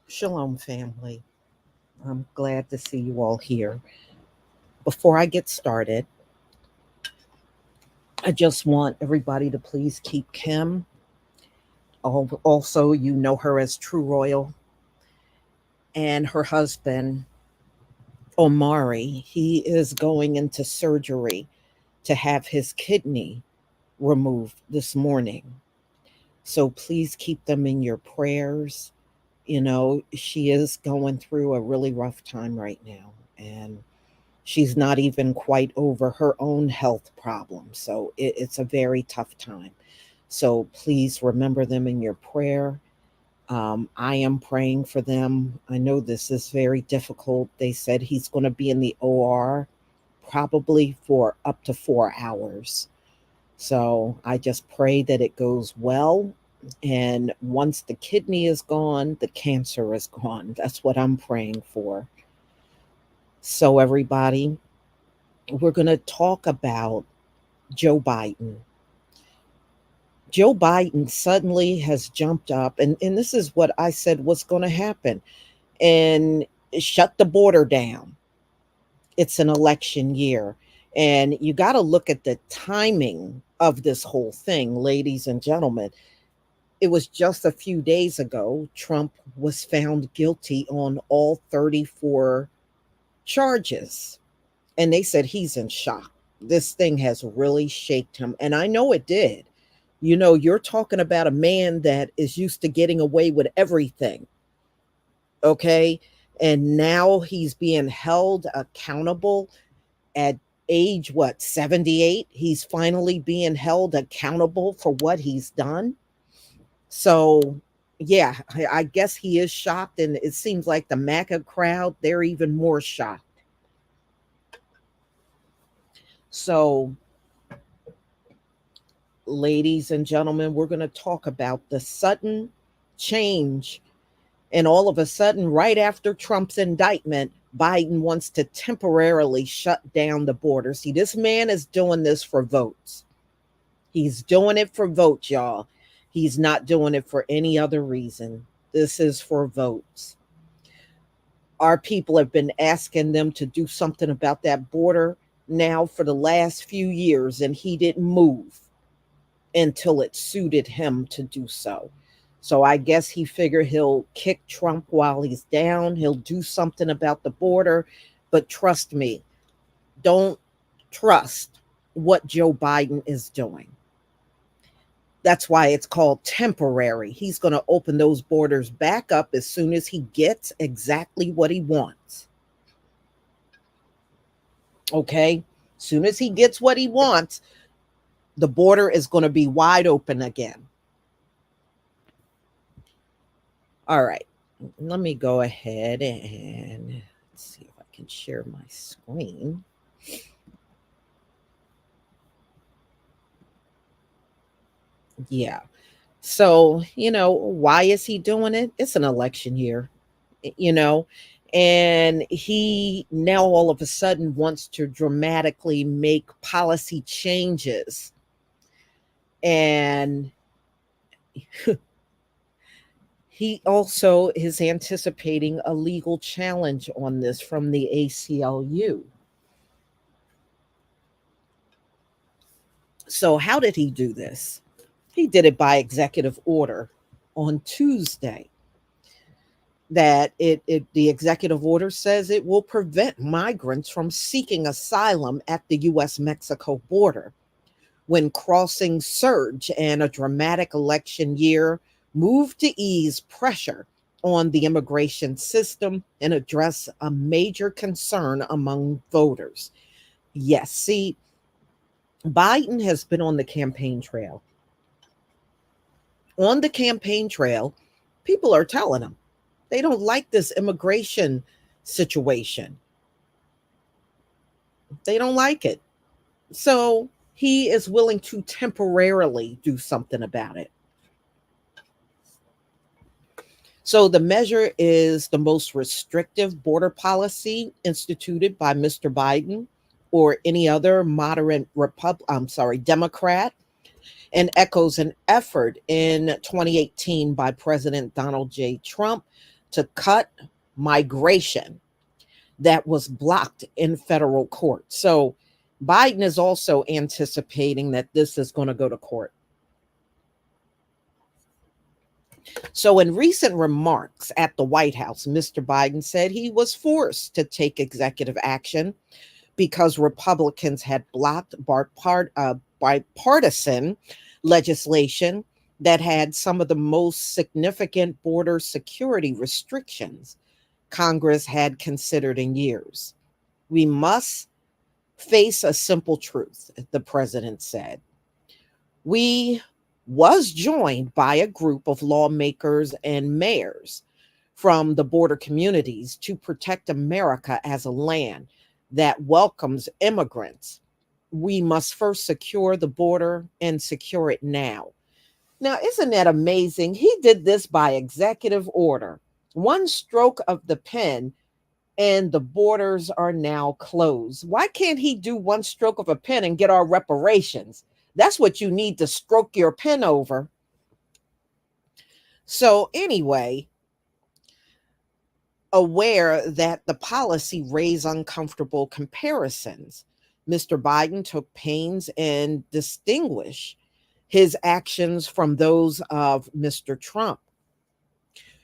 Shalom, family. I'm glad to see you all here. Before I get started, I just want everybody to please keep Kim. Also, you know her as True Royal, and her husband, Omari. He is going into surgery to have his kidney removed this morning. So please keep them in your prayers. You know, she is going through a really rough time right now. And she's not even quite over her own health problems. So it's a very tough time. So please remember them in your prayer. I am praying for them. I know this is very difficult. They said he's going to be in the OR probably for up to 4 hours. So I just pray that it goes well. And once the kidney is gone, the cancer is gone. That's what I'm praying for. So, everybody, we're going to talk about Joe Biden. Joe Biden suddenly has jumped up, and this is what I said was going to happen, and shut the border down. It's an election year. And you got to look at the timing of this whole thing, ladies and gentlemen. It was just a few days ago, Trump was found guilty on all 34 charges. And they said he's in shock. This thing has really shaken him. And I know it did. You know, you're talking about a man that is used to getting away with everything. Okay. And now he's being held accountable at age, what, 78? He's finally being held accountable for what he's done. So, yeah, I guess he is shocked. And it seems like the MAGA crowd, they're even more shocked. So, ladies and gentlemen, we're going to talk about the sudden change. And all of a sudden, right after Trump's indictment, Biden wants to temporarily shut down the border. See, this man is doing this for votes. He's doing it for votes, y'all. He's not doing it for any other reason. This is for votes. Our people have been asking them to do something about that border now for the last few years, and he didn't move until it suited him to do so. So I guess he figured he'll kick Trump while he's down. He'll do something about the border. But trust me, don't trust what Joe Biden is doing. That's why it's called temporary. He's going to open those borders back up as soon as he gets exactly what he wants. Okay? As soon as he gets what he wants, the border is going to be wide open again. All right. Let me go ahead and let's see if I can share my screen. Yeah. So, why is he doing it? It's an election year, you know, and he now all of a sudden wants to dramatically make policy changes. And he also is anticipating a legal challenge on this from the ACLU. So, how did he do this? He did it by executive order on Tuesday. That the executive order says it will prevent migrants from seeking asylum at the US Mexico border when crossing surge and a dramatic election year move to ease pressure on the immigration system and address a major concern among voters. Yes, see, Biden has been on the campaign trail. On the campaign trail, people are telling him they don't like this immigration situation. They don't like it. So he is willing to temporarily do something about it. So the measure is the most restrictive border policy instituted by Mr. Biden or any other moderate Democrat, and echoes an effort in 2018 by President Donald J. Trump to cut migration that was blocked in federal court. So Biden is also anticipating that this is going to go to court. So, in recent remarks at the White House, Mr. Biden said he was forced to take executive action because Republicans had blocked bipartisan legislation that had some of the most significant border security restrictions Congress had considered in years. We must face a simple truth, the president said. We was joined by a group of lawmakers and mayors from the border communities to protect America as a land that welcomes immigrants. We must first secure the border and secure it now. Now, isn't that amazing? He did this by executive order. One stroke of the pen, and the borders are now closed. Why can't he do one stroke of a pen and get our reparations? That's what you need to stroke your pen over. So, anyway, aware that the policy raised uncomfortable comparisons, Mr. Biden took pains and distinguish his actions from those of Mr. Trump.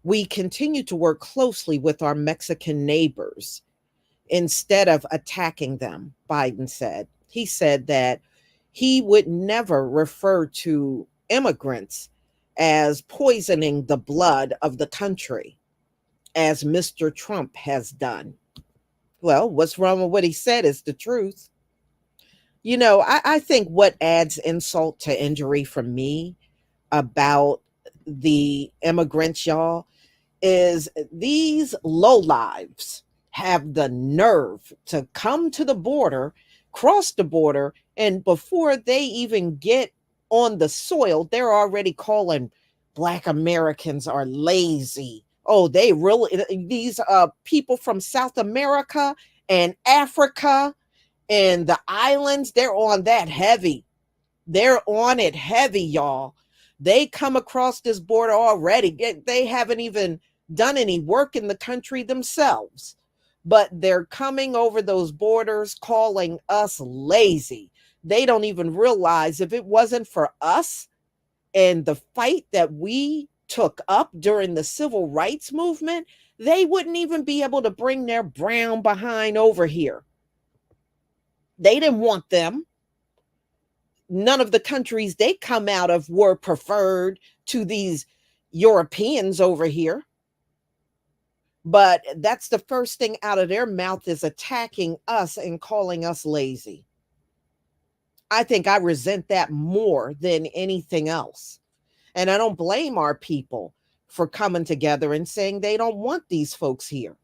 We continue to work closely with our Mexican neighbors instead of attacking them, Biden said. He said that he would never refer to immigrants as poisoning the blood of the country, as Mr. Trump has done. Well, what's wrong with what he said is the truth. I think what adds insult to injury for me about the immigrants, y'all, is these lowlives have the nerve to come to the border, cross the border, and before they even get on the soil, they're already calling Black Americans are lazy. Oh, they really, these people from South America and Africa and the islands, they're on that heavy. They're on it heavy, y'all. They come across this border already. They haven't even done any work in the country themselves. but they're coming over those borders calling us lazy. They don't even realize if it wasn't for us and the fight that we took up during the civil rights movement, they wouldn't even be able to bring their brown behind over here. They didn't want them. None of the countries they come out of were preferred to these Europeans over here. But that's the first thing out of their mouth is attacking us and calling us lazy. I think I resent that more than anything else. And I don't blame our people for coming together and saying they don't want these folks here.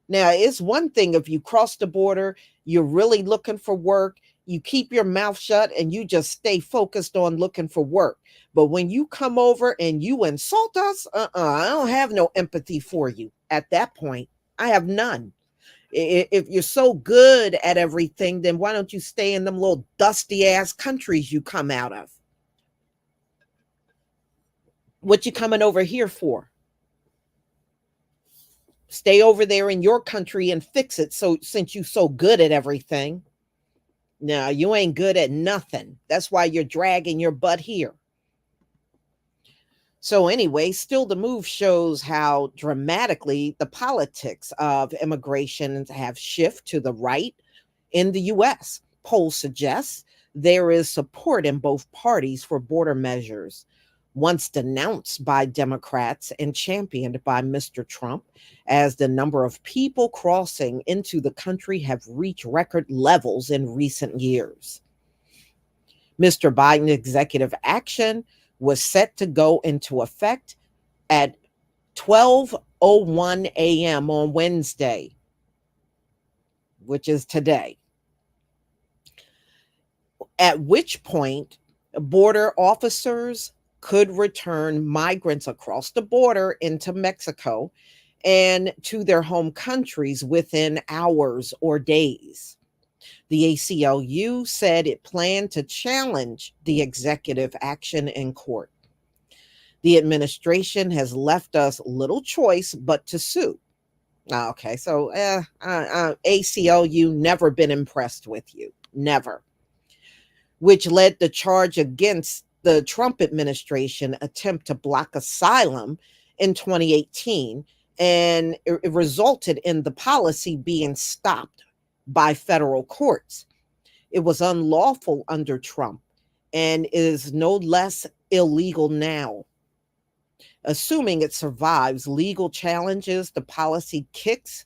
Now, it's one thing if you cross the border, you're really looking for work, you keep your mouth shut and you just stay focused on looking for work. But when you come over and you insult us, I don't have no empathy for you at that point. I have none. If you're so good at everything, then why don't you stay in them little dusty ass countries you come out of? What you coming over here for? Stay over there in your country and fix it. So since you so good at everything, no, you ain't good at nothing. That's why you're dragging your butt here. So anyway, still the move shows how dramatically the politics of immigration have shifted to the right in the US. Polls suggest there is support in both parties for border measures once denounced by Democrats and championed by Mr. Trump, as the number of people crossing into the country have reached record levels in recent years. Mr. Biden's executive action was set to go into effect at 12:01 a.m. on Wednesday, which is today, at which point border officers could return migrants across the border into Mexico and to their home countries within hours or days. The ACLU said it planned to challenge the executive action in court. The administration has left us little choice but to sue. Okay, so ACLU never been impressed with you, never. Which led the charge against the Trump administration attempt to block asylum in 2018, and it resulted in the policy being stopped by federal courts. It was unlawful under Trump and is no less illegal now. Assuming it survives legal challenges, the policy kicks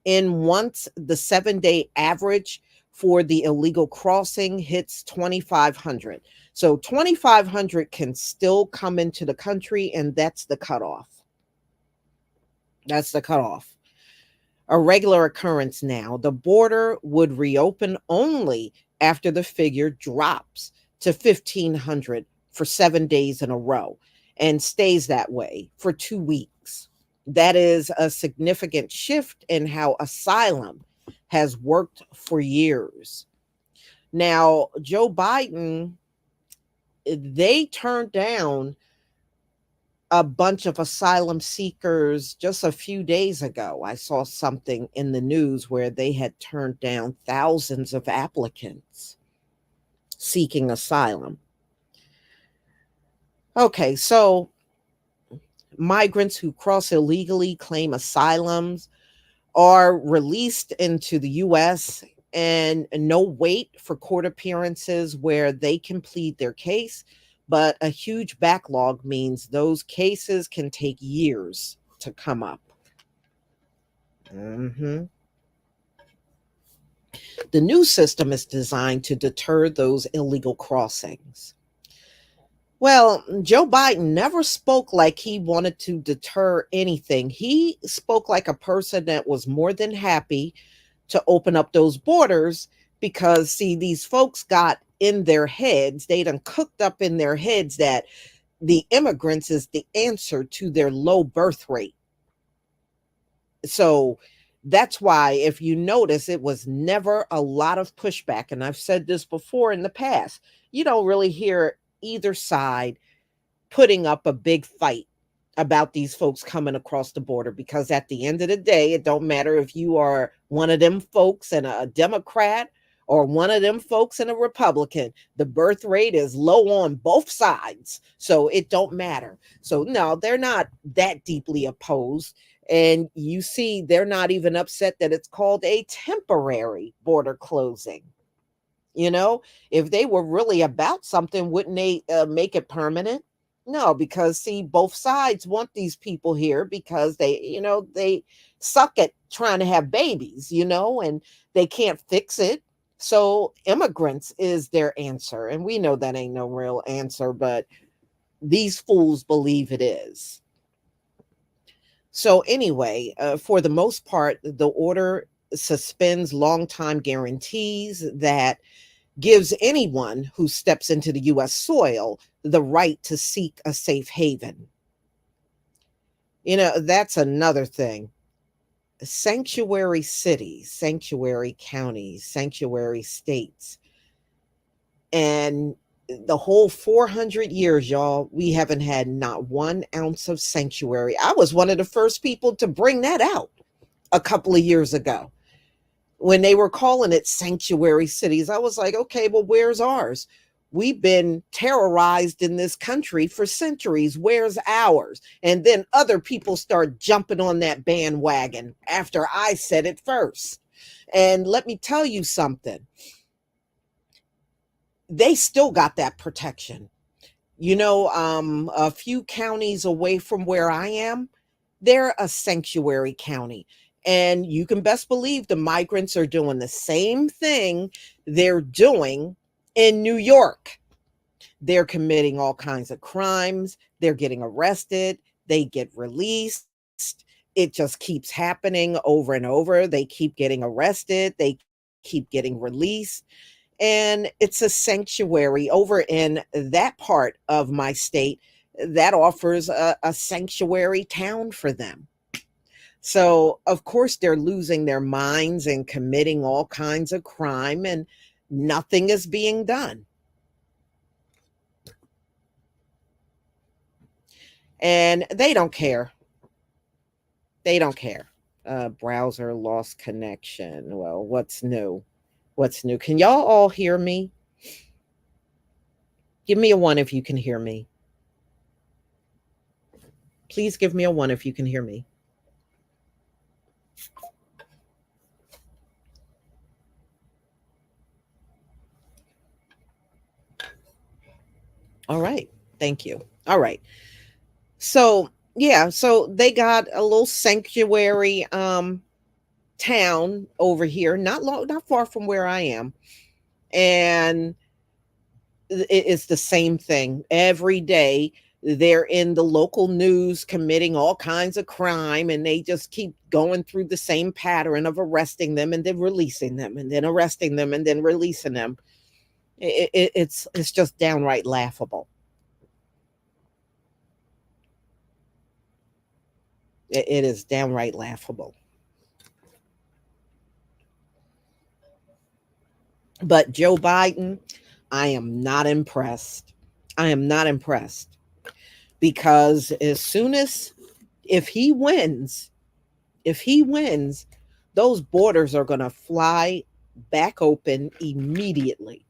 in once the 7-day average for the illegal crossing hits 2,500. So 2,500 can still come into the country, and that's the cutoff. That's the cutoff. A regular occurrence now. The border would reopen only after the figure drops to 1,500 for 7 days in a row and stays that way for 2 weeks. That is a significant shift in how asylum has worked for years. Now, Joe Biden, they turned down a bunch of asylum seekers just a few days ago. I saw something in the news where they had turned down thousands of applicants seeking asylum. Okay, so migrants who cross illegally claim asylums are released into the US and no wait for court appearances where they can plead their case. But a huge backlog means those cases can take years to come up. The new system is designed to deter those illegal crossings. Well, Joe Biden never spoke like he wanted to deter anything. He spoke like a person that was more than happy to open up those borders because, see, these folks got in their heads, they done cooked up in their heads that the immigrants is the answer to their low birth rate. So that's why, if you notice, it was never a lot of pushback. And I've said this before in the past, you don't really hear either side putting up a big fight about these folks coming across the border, because at the end of the day, it don't matter if you are one of them folks and a Democrat or one of them folks and a Republican. The birth rate is low on both sides, so it don't matter. So no, they're not that deeply opposed. And you see, they're not even upset that it's called a temporary border closing. You know, if they were really about something, wouldn't they make it permanent? No, because see, both sides want these people here because they suck at trying to have babies, and they can't fix it. So immigrants is their answer. And we know that ain't no real answer, but these fools believe it is. So anyway, for the most part, the order suspends long-time guarantees that gives anyone who steps into the US soil the right to seek a safe haven. That's another thing. Sanctuary cities, sanctuary counties, sanctuary states. And the whole 400 years, y'all, we haven't had not 1 ounce of sanctuary. I was one of the first people to bring that out a couple of years ago when they were calling it sanctuary cities. I was like, okay, well, where's ours? We've been terrorized in this country for centuries. Where's ours? And then other people start jumping on that bandwagon after I said it first. And let me tell you something. They still got that protection. A few counties away from where I am, they're a sanctuary county. And you can best believe the migrants are doing the same thing they're doing in New York. They're committing all kinds of crimes. They're getting arrested. They get released. It just keeps happening over and over. They keep getting arrested. They keep getting released. And it's a sanctuary over in that part of my state that offers a sanctuary town for them. So, of course, they're losing their minds and committing all kinds of crime, and nothing is being done. And they don't care. They don't care. Browser lost connection. Well, what's new? What's new? Can y'all all hear me? Give me a one if you can hear me. Please give me a one if you can hear me. All right. Thank you. All right. So, yeah, so they got a little sanctuary town over here, not far from where I am. And it's the same thing every day. They're in the local news committing all kinds of crime, and they just keep going through the same pattern of arresting them and then releasing them and then arresting them and then releasing them. It's just downright laughable. It is downright laughable. But Joe Biden, I am not impressed. I am not impressed, because as soon as if he wins, if he wins, those borders are going to fly back open immediately.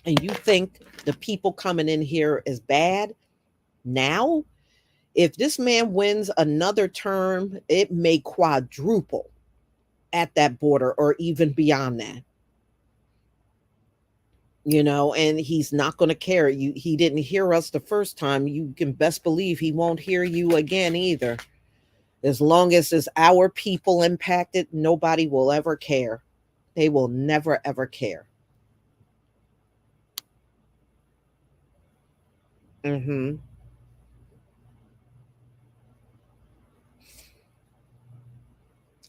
And you think the people coming in here is bad now? If this man wins another term, it may quadruple at that border or even beyond that. And he's not going to care. He didn't hear us the first time. You can best believe he won't hear you again either. As long as it's our people impacted, nobody will ever care. They will never ever care. Hmm.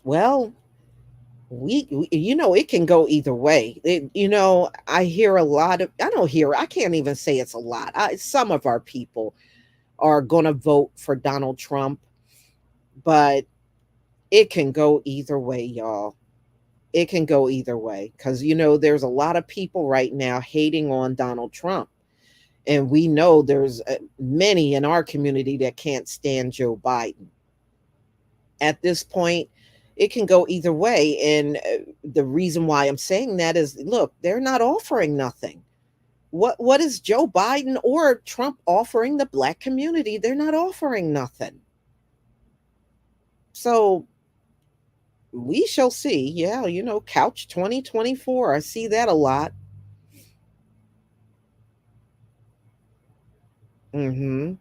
Well, it can go either way. I hear a lot of, I don't hear, I can't even say it's a lot. Some of our people are going to vote for Donald Trump, but it can go either way, y'all. It can go either way, because there's a lot of people right now hating on Donald Trump. And we know there's many in our community that can't stand Joe Biden. At this point, it can go either way. And the reason why I'm saying that is, look, they're not offering nothing. What is Joe Biden or Trump offering the black community? They're not offering nothing. So we shall see. Yeah, couch 2024. I see that a lot. Hmm.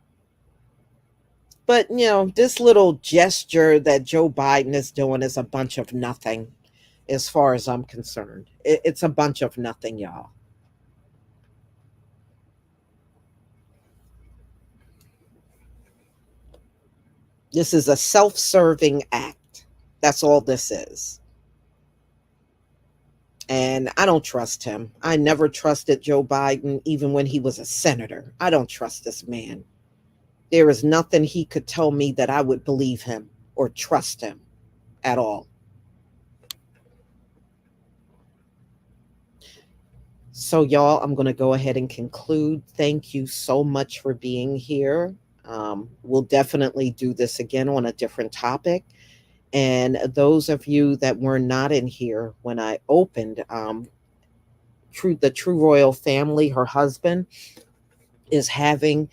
But, this little gesture that Joe Biden is doing is a bunch of nothing as far as I'm concerned. It's a bunch of nothing, y'all. This is a self serving act. That's all this is. And I don't trust him. I never trusted Joe Biden, even when he was a senator. I don't trust this man. There is nothing he could tell me that I would believe him or trust him at all. So, y'all, I'm going to go ahead and conclude. Thank you so much for being here. We'll definitely do this again on a different topic. And those of you that were not in here when I opened, the True Royal family, her husband, is having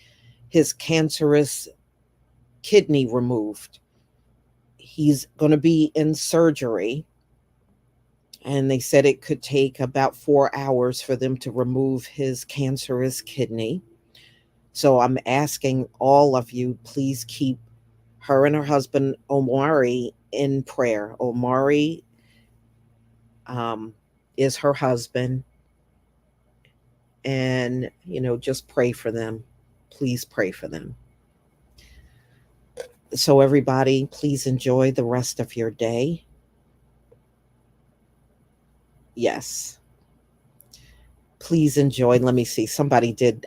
his cancerous kidney removed. He's going to be in surgery, and they said it could take about 4 hours for them to remove his cancerous kidney. So I'm asking all of you, please keep her and her husband, Omari, in prayer. Omari is her husband, and, just pray for them. Please pray for them. So, everybody, please enjoy the rest of your day. Yes. Please enjoy. Let me see. Somebody did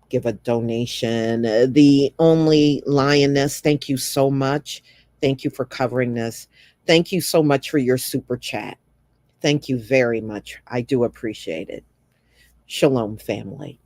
give a donation. The Only Lioness, thank you so much. Thank you for covering this. Thank you so much for your super chat. Thank you very much. I do appreciate it. Shalom, family.